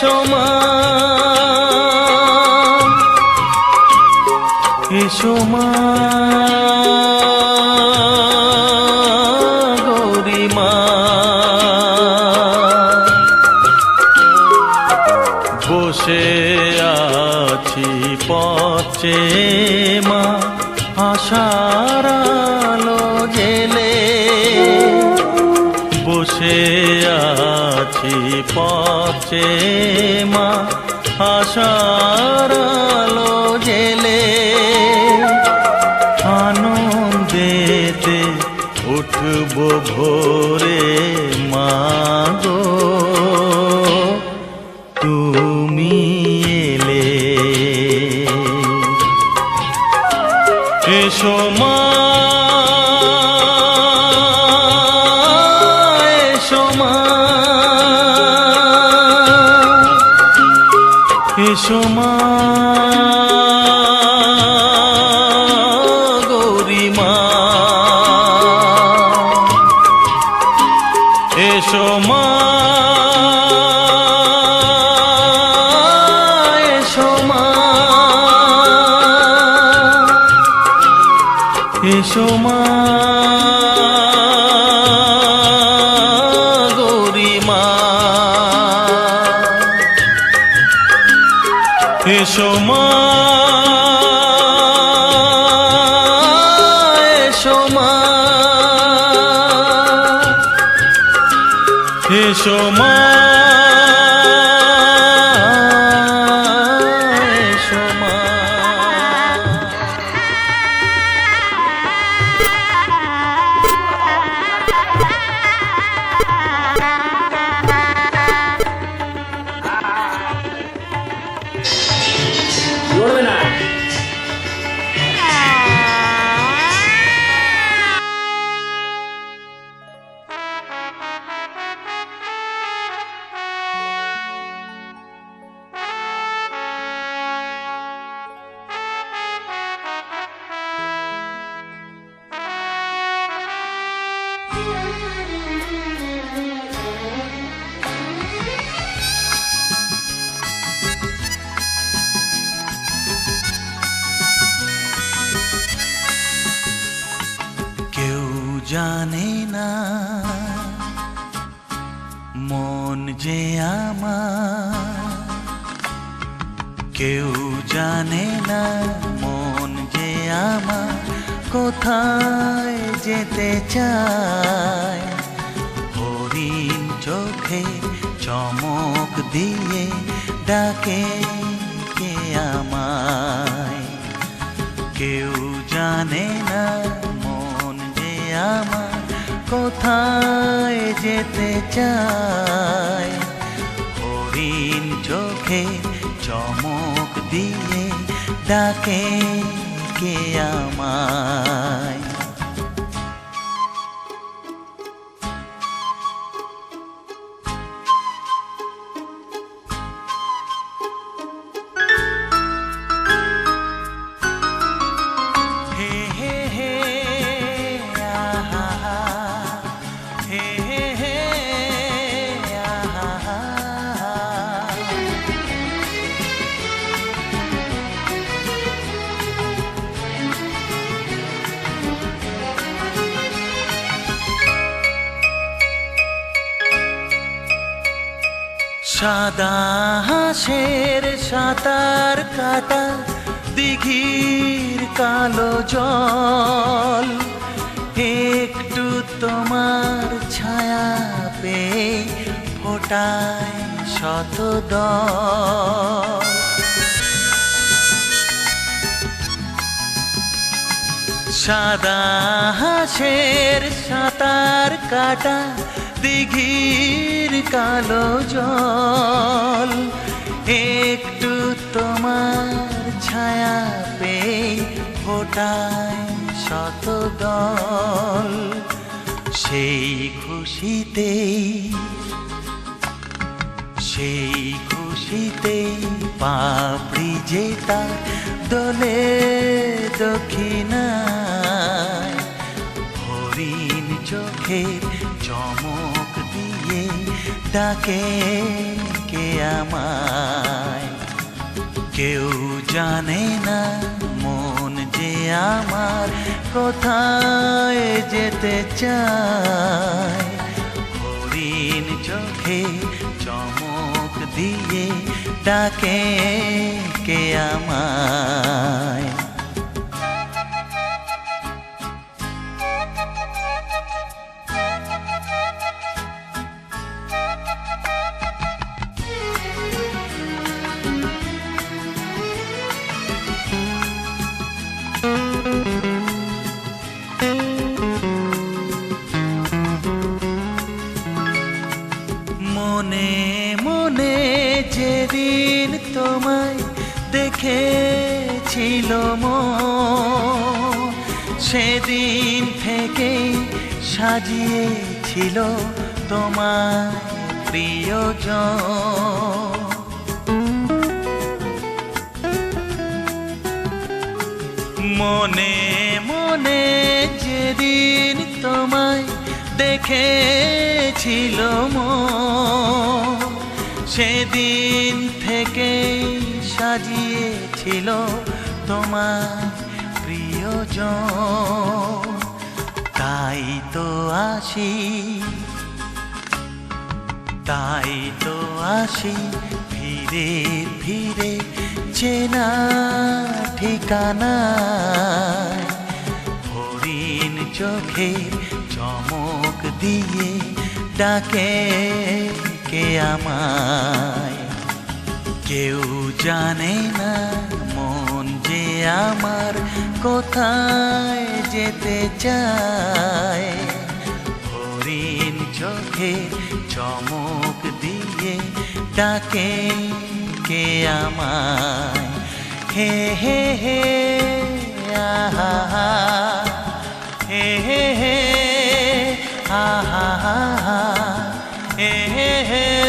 এসো মা এসো মা গৌরী মা বসে আছি পথে মা আশার আলো জেলে বসে আছি পথে মা আশার আলো জেলে আনন্দেতে উঠব ভোরে মা গো তুমি এলে এসো মা এসো মা এসো মা গৌরী মা এসো মা এসো মা এসো মা গৌরী মা এসো মা এসো মা এসো মা এসো মা নড়বে না। কেউ জানে না মন যে আমার কেউ জানে না মন যে আমার কোথায় যেতে চায় হরিণ চোখে চমক দিয়ে ডাকে কে আমায় কেউ জানে না মন যে আমার কোথায় যেতে চায় হরিণ চোখে চমক দিয়ে ডাকে কে আমায় সাদা হাঁসের সাঁতার কাটা দিঘির কালো জল একটু তোমার ছায়া পেয়ে ফোটায় শত দল সাদা হাঁসের সাঁতার কাটা দিঘির কালো জল একটু তোমার ছায়া পেয়ে ফোটায় শত দল সেই খুশিতে পাপড়ি যেটা দোলে দক্ষিণায় হরিণ চোখের চমক দিয়ে ডাকে কে আমার কেউ জানে না মন যে আমার কোথায় যেতে চায়। হরিণ চোখে চমক দিয়ে ডাকে কে আমায়। মনে মনে যেদিন তোমায় দেখেছিল মন, সেদিন থেকে সাজিয়েছিল তোমায় প্রিয়জন। মনে মনে যেদিন তোমায় দেখেছিল মন, সেদিন থেকে সাজিয়েছিল তোমার প্রিয়জন। তাই তো আসি, তাই তো আসি ফিরে ফিরে চেনা ঠিকানায়। হরিণ চোখে চমক দিয়ে ডাকে কে আমায়। কেউ জানে না মন যে আমার কোথায় যেতে চায়। হরিণ চোখে চমক দিয়ে ডাকে কে আমায়। হে হে হে আহা হা, হে হে হে আহা হা, হে হে হে।